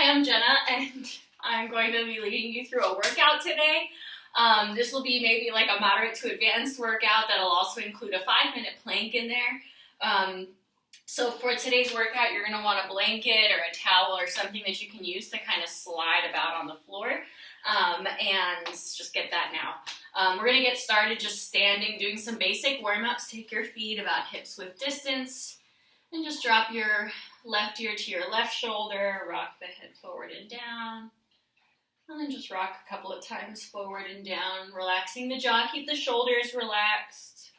I'm Jenna, and I'm going to be leading you through a workout today. This will be maybe like a moderate to advanced workout that'll also include a 5-minute plank in there. So for today's workout, you're going to want a blanket or a towel or something that you can use to kind of slide about on the floor, and just get that now. We're going to get started just standing, doing some basic warm-ups. Take your feet about hip-width distance, and just drop your left ear to your left shoulder, rock the head forward and down, and then just rock a couple of times forward and down, relaxing the jaw. Keep the shoulders relaxed.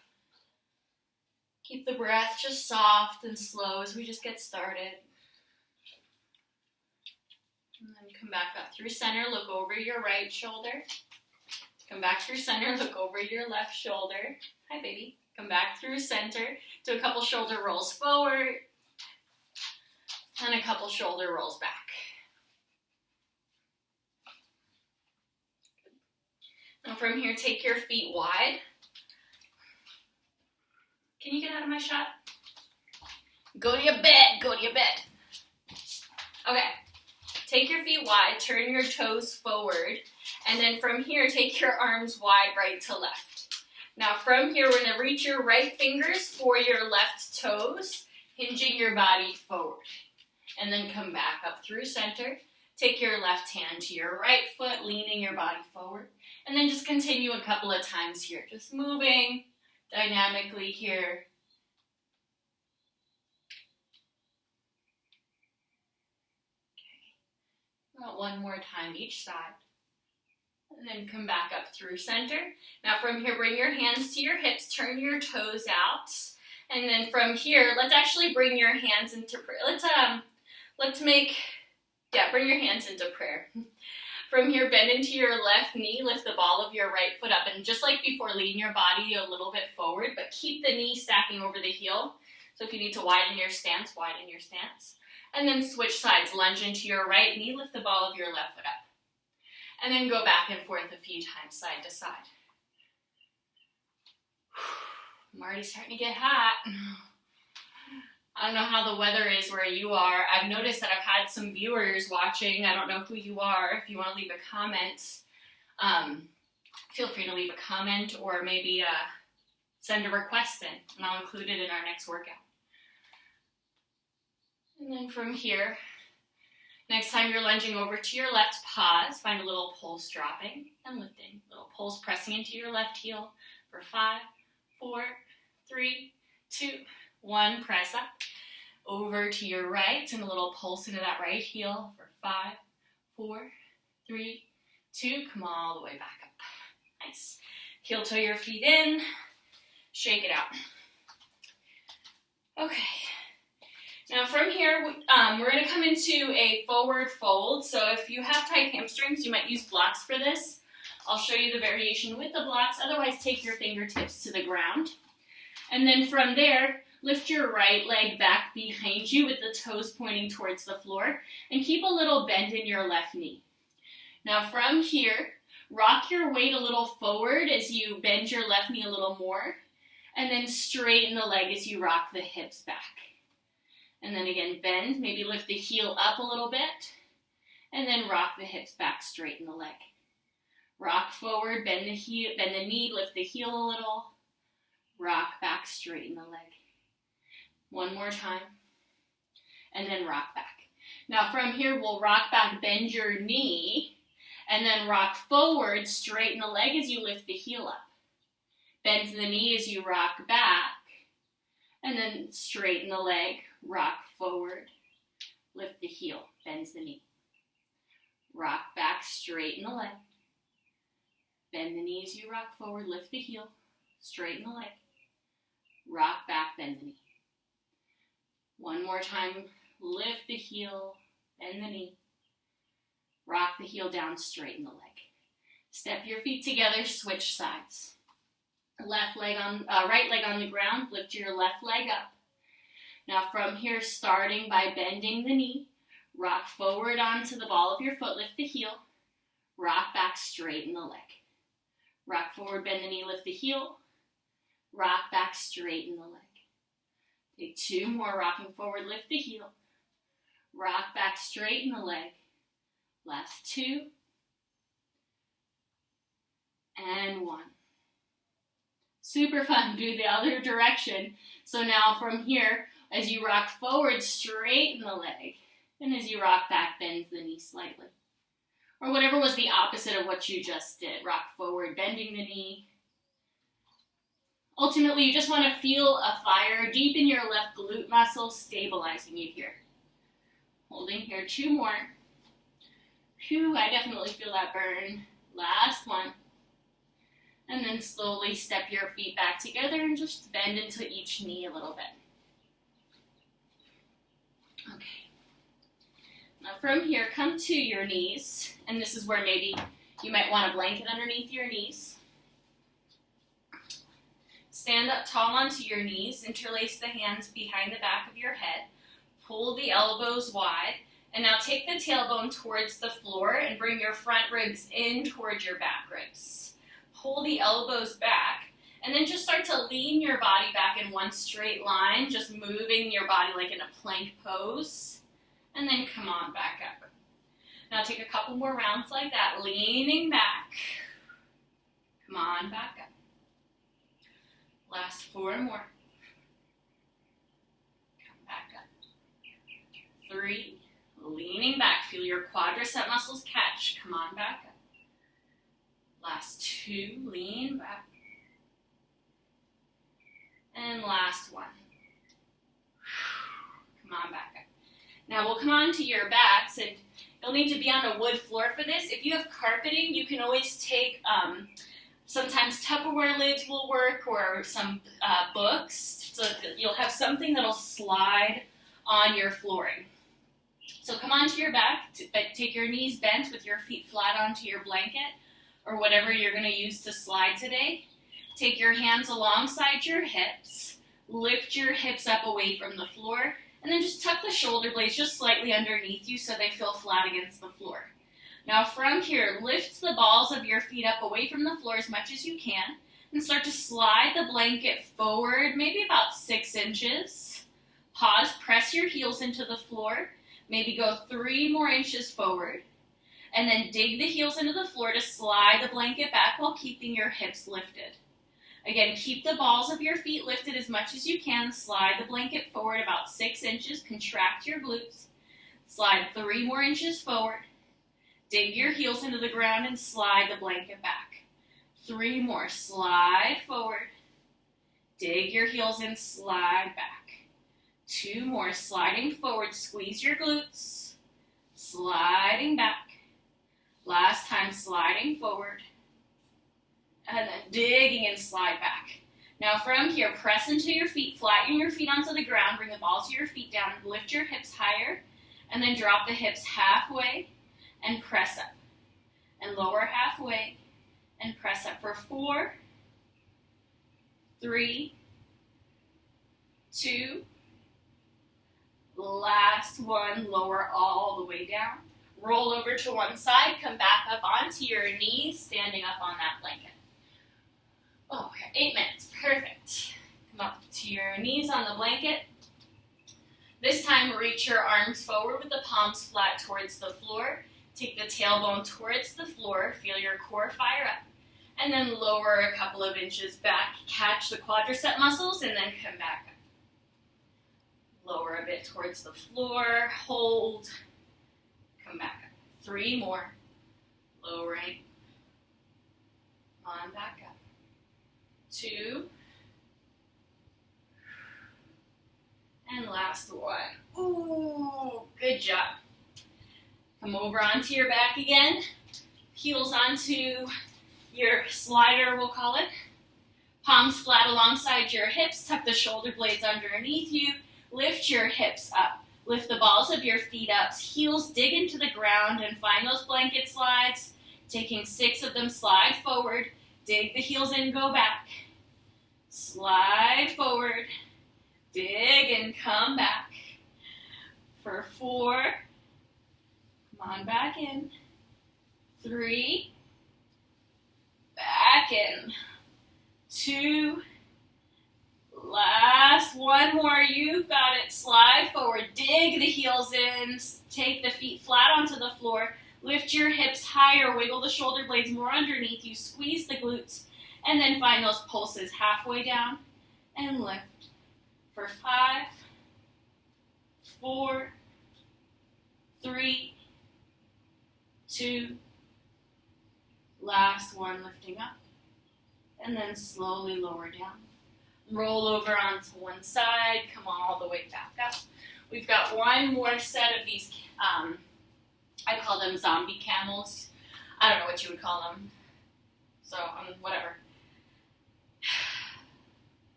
Keep the breath just soft and slow as we just get started. And then come back up through center, look over your right shoulder. Come back through center, look over your left shoulder. Hi, baby. Come back through center. Do a couple shoulder rolls forward and a couple shoulder rolls back. Now from here, take your feet wide. Can you get out of my shot? Go to your bed, go to your bed. Okay, take your feet wide, turn your toes forward, and then from here, take your arms wide right to left. Now from here, we're gonna reach your right fingers for your left toes, hinging your body forward. And then come back up through center. Take your left hand to your right foot, leaning your body forward. And then just continue a couple of times here, just moving dynamically here. Okay. About one more time each side. And then come back up through center. Now from here, bring your hands to your hips, turn your toes out. And then from here, let's actually bring your hands into prayer. Bring your hands into prayer. From here, bend into your left knee, lift the ball of your right foot up, and just like before, lean your body a little bit forward, but keep the knee stacking over the heel. So if you need to widen your stance, widen your stance. And then switch sides, lunge into your right knee, lift the ball of your left foot up. And then go back and forth a few times, side to side. I'm already starting to get hot. I don't know how the weather is where you are. I've noticed that I've had some viewers watching. I don't know who you are. If you want to leave a comment, feel free to leave a comment or maybe send a request in, and I'll include it in our next workout. And then from here, next time you're lunging over to your left, pause. Find a little pulse dropping and lifting. Little pulse pressing into your left heel for 5, 4, 3, 2, 1, press up, over to your right, and a little pulse into that right heel for 5, 4, 3, 2, come all the way back up. Nice. Heel toe your feet in, shake it out. Okay. Now from here, we're going to come into a forward fold. So if you have tight hamstrings, you might use blocks for this. I'll show you the variation with the blocks. Otherwise, take your fingertips to the ground. And then from there, lift your right leg back behind you with the toes pointing towards the floor, and keep a little bend in your left knee. Now from here, rock your weight a little forward as you bend your left knee a little more, and then straighten the leg as you rock the hips back. And then again, bend, maybe lift the heel up a little bit, and then rock the hips back, straighten the leg. Rock forward, bend the knee, lift the heel a little, rock back, straighten the leg. One more time, and then rock back. Now from here, we'll rock back, bend your knee, and then rock forward, straighten the leg as you lift the heel up. Bend the knee as you rock back, and then straighten the leg, rock forward, lift the heel, bends the knee. Rock back, straighten the leg. Bend the knee as you rock forward, lift the heel, straighten the leg. Rock back, bend the knee. One more time, lift the heel, bend the knee, rock the heel down, straighten the leg. Step your feet together, switch sides. Right leg on the ground, lift your left leg up. Now from here, starting by bending the knee, rock forward onto the ball of your foot, lift the heel, rock back, straighten the leg. Rock forward, bend the knee, lift the heel, rock back, straighten the leg. Take 2 more, rocking forward, lift the heel, rock back, straighten the leg, Last 2. And 1. Super fun. Do the other direction. So now from here, as you rock forward, straighten the leg. And as you rock back, bend the knee slightly. Or whatever was the opposite of what you just did. Rock forward, bending the knee. Ultimately, you just want to feel a fire deep in your left glute muscle, stabilizing you here. Holding here, 2 more. Phew, I definitely feel that burn. Last 1. And then slowly step your feet back together and just bend into each knee a little bit. Okay. Now from here, come to your knees. And this is where maybe you might want a blanket underneath your knees. Stand up tall onto your knees. Interlace the hands behind the back of your head. Pull the elbows wide. And now take the tailbone towards the floor and bring your front ribs in towards your back ribs. Pull the elbows back, and then just start to lean your body back in one straight line, just moving your body like in a plank pose, and then come on back up. Now take a couple more rounds like that, leaning back. Come on back up. Last 4 more. Come back up. 3, leaning back. Feel your quadricep muscles catch. Come on back up. Last 2, lean back. And last 1. Come on back up. Now we'll come on to your backs, and you'll need to be on a wood floor for this. If you have carpeting, you can always take, sometimes Tupperware lids will work, or some books, so that you'll have something that'll slide on your flooring. So come onto your back, take your knees bent with your feet flat onto your blanket, or whatever you're going to use to slide today. Take your hands alongside your hips, lift your hips up away from the floor, and then just tuck the shoulder blades just slightly underneath you so they feel flat against the floor. Now from here, lift the balls of your feet up away from the floor as much as you can, and start to slide the blanket forward, maybe about 6 inches. Pause, press your heels into the floor, maybe go 3 more inches forward. And then dig the heels into the floor to slide the blanket back while keeping your hips lifted. Again, keep the balls of your feet lifted as much as you can. Slide the blanket forward about 6 inches. Contract your glutes. Slide 3 more inches forward. Dig your heels into the ground and slide the blanket back. 3 more. Slide forward. Dig your heels in. Slide back. 2 more. Sliding forward. Squeeze your glutes. Sliding back. Last time, sliding forward, and then digging and slide back. Now from here, press into your feet, flatten your feet onto the ground, bring the balls of your feet down, lift your hips higher, and then drop the hips halfway and press up. And lower halfway and press up for 4, 3, 2, last 1, lower all the way down. Roll over to one side, come back up onto your knees, standing up on that blanket. Oh, 8 minutes, perfect. Come up to your knees on the blanket. This time, reach your arms forward with the palms flat towards the floor. Take the tailbone towards the floor, feel your core fire up. And then lower a couple of inches back, catch the quadricep muscles, and then come back up. Lower a bit towards the floor, hold. Come back up. 3 more. Lowering. On back up. 2. And last 1. Ooh, good job. Come over onto your back again. Heels onto your slider, we'll call it. Palms flat alongside your hips. Tuck the shoulder blades underneath you. Lift your hips up. Lift the balls of your feet up, heels dig into the ground and find those blanket slides. Taking 6 of them, slide forward, dig the heels in, go back. Slide forward, dig and come back. For 4, come on back in. 3, back in. 2, last 1 more, you've got it. Slide forward, dig the heels in, take the feet flat onto the floor, Lift your hips higher, wiggle the shoulder blades more underneath you, squeeze the glutes, and then find those pulses halfway down and lift. For 5, 4, 3, 2, last one, lifting up, and then slowly lower down. Roll over onto one side, come all the way back up. We've got one more set of these, I call them zombie camels. I don't know what you would call them, so whatever.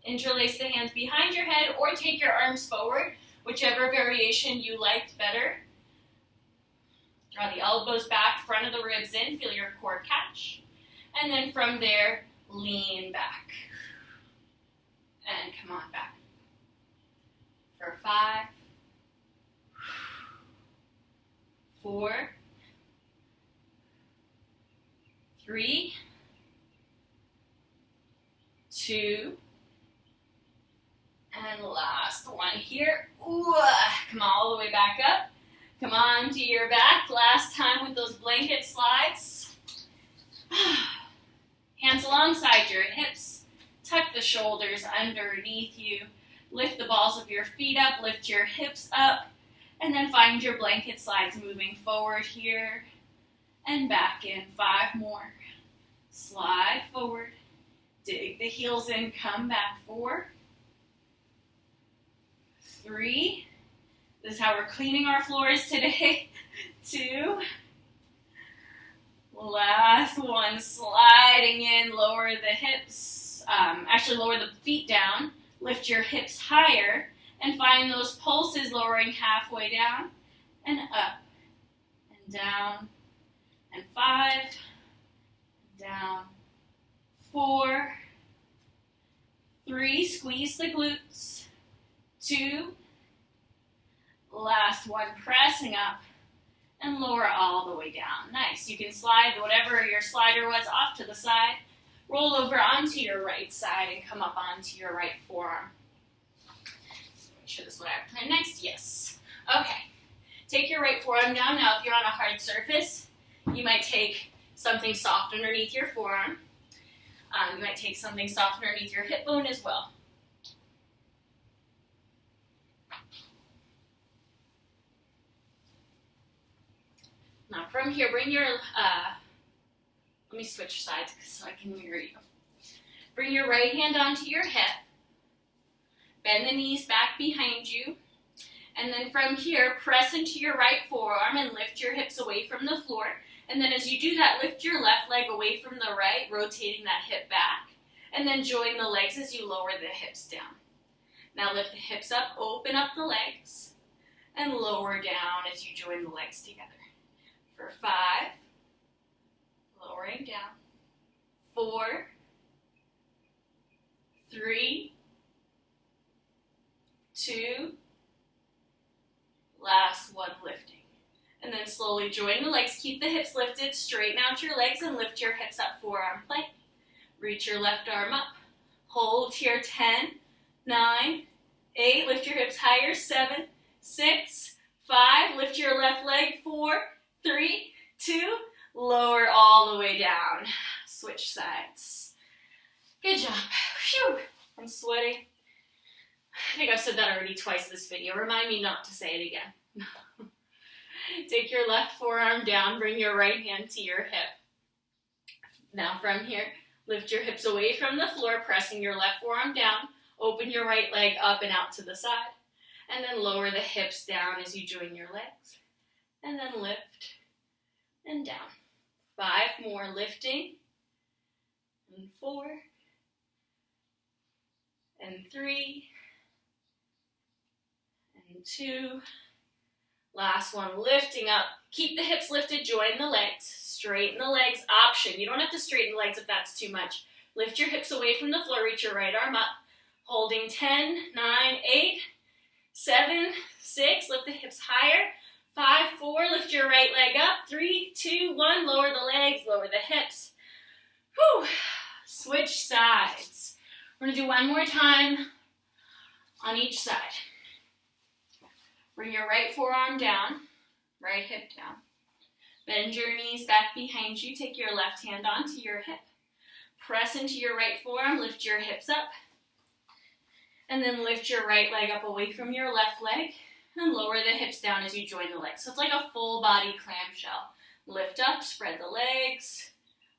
Interlace the hands behind your head or take your arms forward, whichever variation you liked better. Draw the elbows back, front of the ribs in, feel your core catch. And then from there, lean back. And come on back. For 5, 4, 3, 2, and last one here. Ooh, come all the way back up. Come on to your back. Last time with those blanket slides. Hands alongside your hips. Tuck the shoulders underneath you. Lift the balls of your feet up. Lift your hips up. And then find your blanket slides moving forward here and back in. 5 more. Slide forward. Dig the heels in. Come back. 4, 3. This is how we're cleaning our floors today. 2. Last one. Sliding in. Lower the hips. Actually, lower the feet down. Lift your hips higher. And find those pulses lowering halfway down. And up. And down. And 5. Down. 4. 3. Squeeze the glutes. 2. Last one, pressing up and lower all the way down. Nice. You can slide whatever your slider was off to the side. Roll over onto your right side and come up onto your right forearm. Make sure this is what I have planned next. Yes. Okay. Take your right forearm down. Now, if you're on a hard surface, you might take something soft underneath your forearm. You might take something soft underneath your hip bone as well. Now from here, bring your, let me switch sides so I can mirror you. Bring your right hand onto your hip. Bend the knees back behind you. And then from here, press into your right forearm and lift your hips away from the floor. And then as you do that, lift your left leg away from the right, rotating that hip back. And then join the legs as you lower the hips down. Now lift the hips up, open up the legs, and lower down as you join the legs together. For 5, lowering down. 4, 3, 2, last one, lifting. And then slowly join the legs, keep the hips lifted, straighten out your legs and lift your hips up, forearm plank. Reach your left arm up, hold here, 10, 9, 8, lift your hips higher, 7, 6, 5, lift your left leg, 4, 3, 2, lower all the way down. Switch sides. Good job. Phew, I'm sweating. I think I've said that already twice this video. Remind me not to say it again. Take your left forearm down, bring your right hand to your hip. Now from here, lift your hips away from the floor, pressing your left forearm down, open your right leg up and out to the side, and then lower the hips down as you join your legs. And then lift and down. 5 more, lifting. And 4. And 3. And 2. Last one, lifting up. Keep the hips lifted, join the legs. Straighten the legs, option. You don't have to straighten the legs if that's too much. Lift your hips away from the floor, reach your right arm up. Holding 10, 9, 8, 7, 6, lift the hips higher. 5, 4, lift your right leg up. 3, 2, 1, lower the legs, lower the hips. Whew. Switch sides. We're going to do one more time on each side. Bring your right forearm down, right hip down. Bend your knees back behind you. Take your left hand onto your hip. Press into your right forearm. Lift your hips up. And then lift your right leg up away from your left leg. And lower the hips down as you join the legs. So it's like a full body clamshell. Lift up, spread the legs.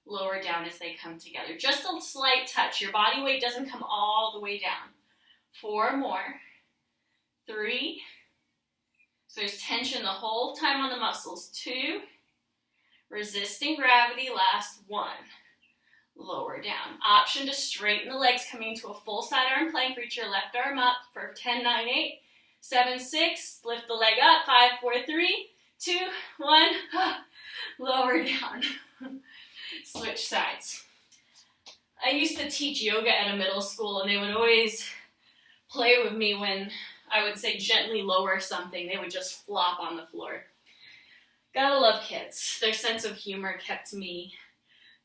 Lower down as they come together. Just a slight touch. Your body weight doesn't come all the way down. 4 more. 3. So there's tension the whole time on the muscles. 2. Resisting gravity, last 1. Lower down. Option to straighten the legs, coming to a full side arm plank. Reach your left arm up for 10, 9, 8, 7, 6. Lift the leg up. 5, 4, 3, 2, 1. Lower down. Switch sides. I used to teach yoga at a middle school, and they would always play with me when I would say gently lower something. They would just flop on the floor. Gotta love kids. Their sense of humor kept me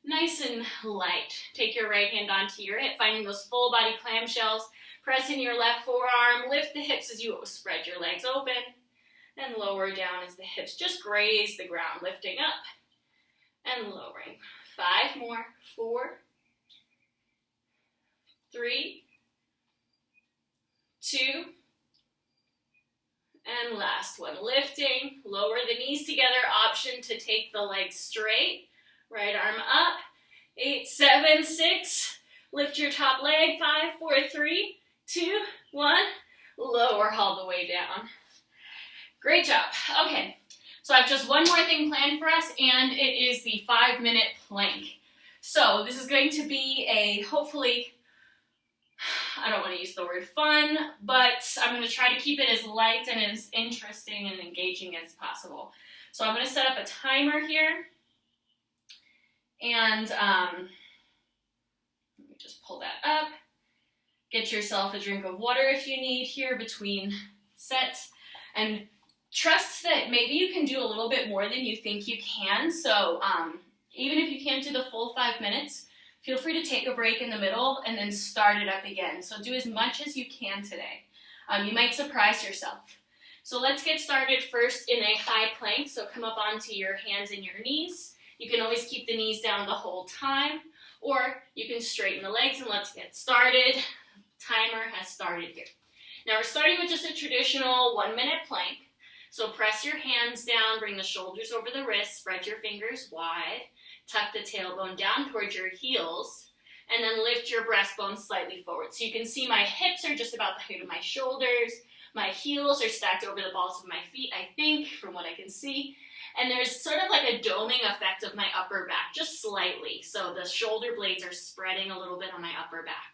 nice and light. Take your right hand onto your hip, finding those full body clamshells. Press in your left forearm. Lift the hips as you spread your legs open. And lower down as the hips just graze the ground, lifting up and lowering. 5 more. 4, 3, 2, and last one. Lifting, lower the knees together. Option to take the legs straight. Right arm up. 8, 7, 6. Lift your top leg. 5, 4, 3, 2, 1. Lower all the way down. Great job. Okay, so I have just one more thing planned for us, and it is the 5-minute plank. So this is going to be a, hopefully, I don't want to use the word fun, but I'm going to try to keep it as light and as interesting and engaging as possible. So I'm going to set up a timer here, and let me just pull that up. Get yourself a drink of water if you need here between sets, and trust that maybe you can do a little bit more than you think you can. So even if you can't do the full 5 minutes, feel free to take a break in the middle and then start it up again. So do as much as you can today. You might surprise yourself. So let's get started first in a high plank. So come up onto your hands and your knees. You can always keep the knees down the whole time, or you can straighten the legs, and let's get started. Timer has started here. Now we're starting with just a traditional 1-minute plank. So press your hands down, bring the shoulders over the wrists, spread your fingers wide, tuck the tailbone down towards your heels, and then lift your breastbone slightly forward. So you can see my hips are just about the height of my shoulders. My heels are stacked over the balls of my feet, I think, from what I can see. And there's sort of like a doming effect of my upper back, just slightly. So the shoulder blades are spreading a little bit on my upper back.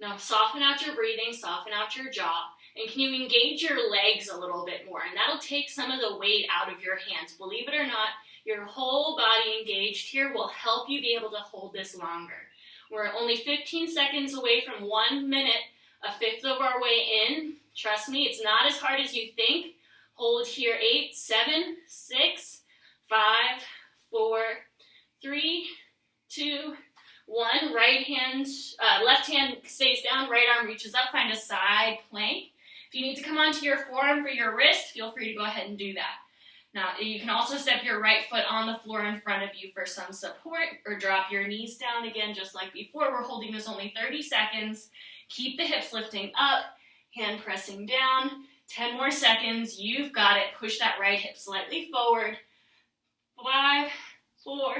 Now soften out your breathing, soften out your jaw, and can you engage your legs a little bit more? And that'll take some of the weight out of your hands. Believe it or not, your whole body engaged here will help you be able to hold this longer. We're only 15 seconds away from 1 minute, a fifth of our way in. Trust me, it's not as hard as you think. Hold here, 8, 7, 6, 5, 4, 3, 2, 1. Left hand stays down, right arm reaches up, find a side plank. If you need to come onto your forearm for your wrist, feel free to go ahead and do that. Now, you can also step your right foot on the floor in front of you for some support, or drop your knees down again, just like before. We're holding this only 30 seconds. Keep the hips lifting up, hand pressing down. 10 more seconds. You've got it. Push that right hip slightly forward. 5, 4,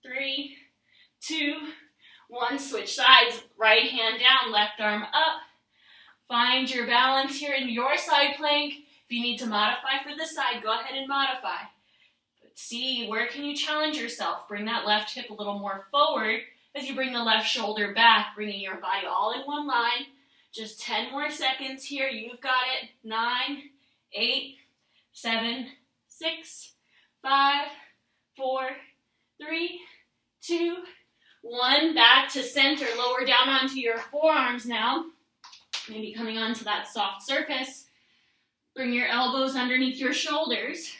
3, 2, 1. Switch sides. Right hand down, left arm up. Find your balance here in your side plank. If you need to modify for the side, go ahead and modify. But see, where can you challenge yourself? Bring that left hip a little more forward as you bring the left shoulder back, bringing your body all in one line. Just 10 more seconds here. You've got it. 9, 8, 7, 6, 5, 4, 3, 2, 1. Back to center. Lower down onto your forearms now. Maybe coming onto that soft surface. Bring your elbows underneath your shoulders.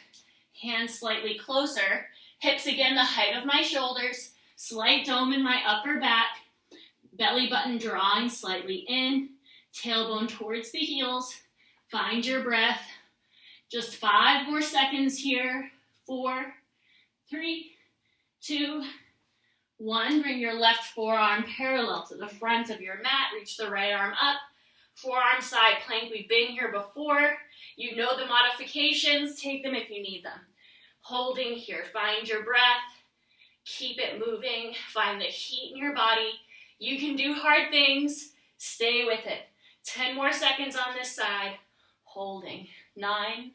Hands slightly closer. Hips again the height of my shoulders. Slight dome in my upper back. Belly button drawing slightly in. Tailbone towards the heels. Find your breath. Just 5 more seconds here. 4, 3, 2, 1. Bring your left forearm parallel to the front of your mat. Reach the right arm up. Forearm side plank. We've been here before. You know the modifications. Take them if you need them. Holding here. Find your breath. Keep it moving. Find the heat in your body. You can do hard things. Stay with it. 10 more seconds on this side. Holding. 9,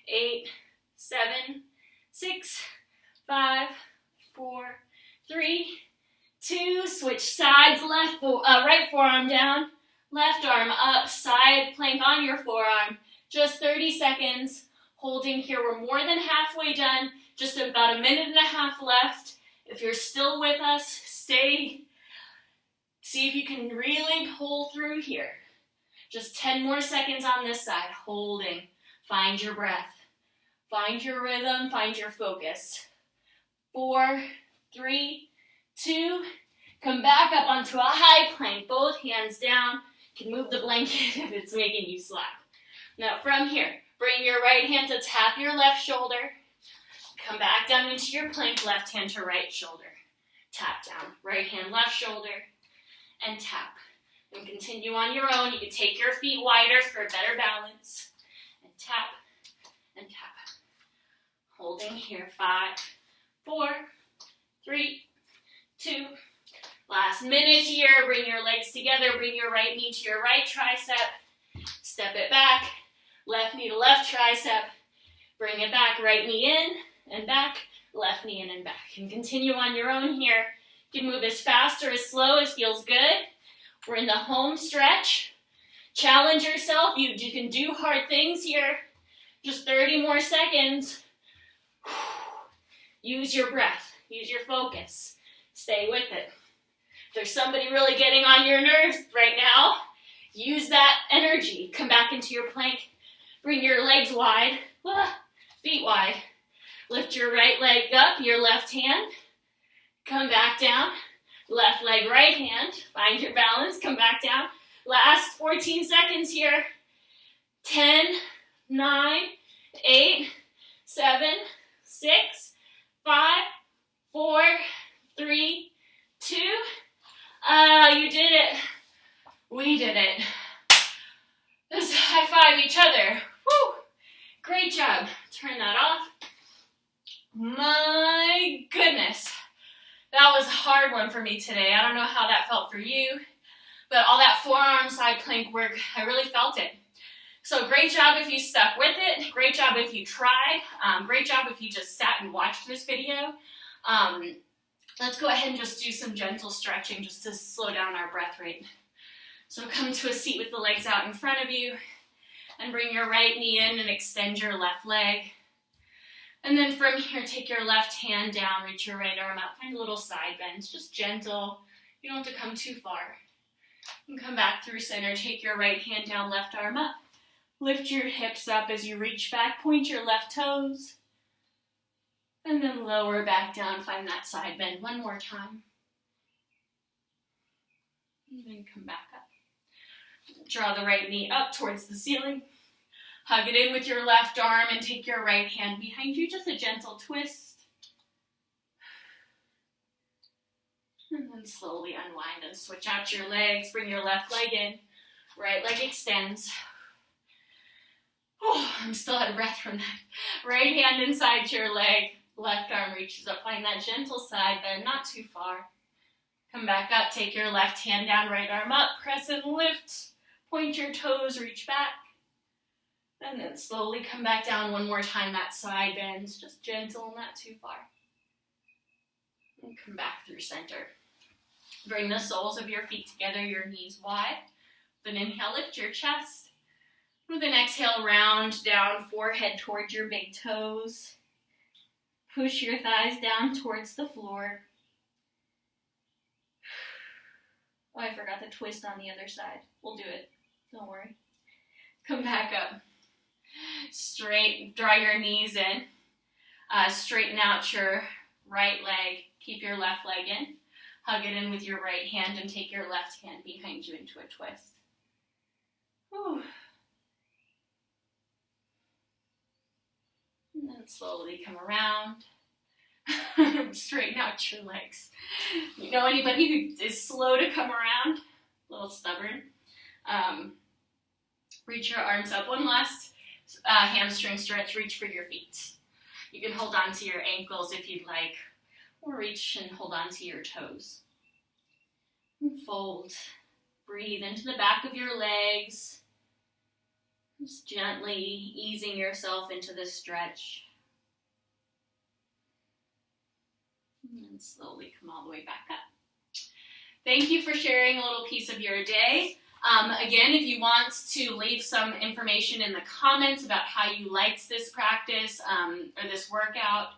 8, 7, 6, 5, 4, 3, 2. Switch sides. Right forearm down. Left arm up. Side plank on your forearm. Just 30 seconds. Holding here. We're more than halfway done. Just about a minute and a half left. If you're still with us, stay. See if you can really pull through here. Just 10 more seconds on this side. Holding. Find your breath. Find your rhythm. Find your focus. 4, 3, 2. Come back up onto a high plank. Both hands down. You can move the blanket if it's making you slack. Now from here, bring your right hand to tap your left shoulder. Come back down into your plank, left hand to right shoulder. Tap down, right hand, left shoulder, and tap. And continue on your own. You can take your feet wider for better balance. And tap, and tap. Holding here, 5, 4, 3, 2. Last minute here. Bring your legs together. Bring your right knee to your right tricep. Step it back. Left knee to left tricep. Bring it back. Right knee in and back, left knee in and back. And continue on your own here. You can move as fast or as slow as feels good. We're in the home stretch. Challenge yourself. You can do hard things here. Just 30 more seconds. Use your breath. Use your focus. Stay with it. If there's somebody really getting on your nerves right now, use that energy. Come back into your plank. Bring your legs wide, feet wide. Lift your right leg up, your left hand. Come back down. Left leg, right hand. Find your balance. Come back down. Last 14 seconds here. 10, 9, 8, 7, 6, 5, 4, 3, 2. You did it. We did it. Let's high five each other. Woo! Great job. Turn that off. My goodness. That was a hard one for me today. I don't know how that felt for you, but all that forearm side plank work, I really felt it. So great job if you stuck with it. Great job if you tried. Great job if you just sat and watched this video. Let's go ahead and just do some gentle stretching just to slow down our breath rate. So come to a seat with the legs out in front of you and bring your right knee in and extend your left leg. And then from here, take your left hand down, reach your right arm out, find a little side bend, just gentle. You don't have to come too far. And come back through center, take your right hand down, left arm up. Lift your hips up as you reach back, point your left toes. And then lower back down, find that side bend one more time. And then come back up. Draw the right knee up towards the ceiling. Hug it in with your left arm and take your right hand behind you. Just a gentle twist. And then slowly unwind and switch out your legs. Bring your left leg in. Right leg extends. Oh, I'm still out of breath from that. Right hand inside your leg. Left arm reaches up. Find that gentle side bend, not too far. Come back up. Take your left hand down, right arm up. Crescent Lifts. Point your toes, reach back. And then slowly come back down one more time. That side bends, just gentle, not too far. And come back through center. Bring the soles of your feet together, your knees wide. With an inhale, lift your chest. With an exhale, round down, forehead towards your big toes. Push your thighs down towards the floor. Oh, I forgot the twist on the other side. We'll do it. Don't worry. Come back up. Straight, draw your knees in. Straighten out your right leg. Keep your left leg in. Hug it in with your right hand and take your left hand behind you into a twist. Whew. And then slowly come around. Straighten out your legs. You know anybody who is slow to come around? A little stubborn? Reach your arms up. One last hamstring stretch. Reach for your feet. You can hold on to your ankles if you'd like, or reach and hold on to your toes. And fold. Breathe into the back of your legs. Just gently easing yourself into this stretch. And slowly come all the way back up. Thank you for sharing a little piece of your day. Again, if you want to leave some information in the comments about how you liked this practice or this workout,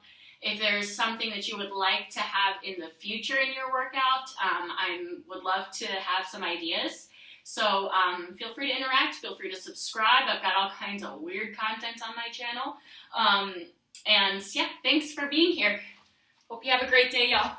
if there's something that you would like to have in the future in your workout, I would love to have some ideas. So feel free to interact, feel free to subscribe. I've got all kinds of weird content on my channel. And yeah, thanks for being here. Hope you have a great day, y'all.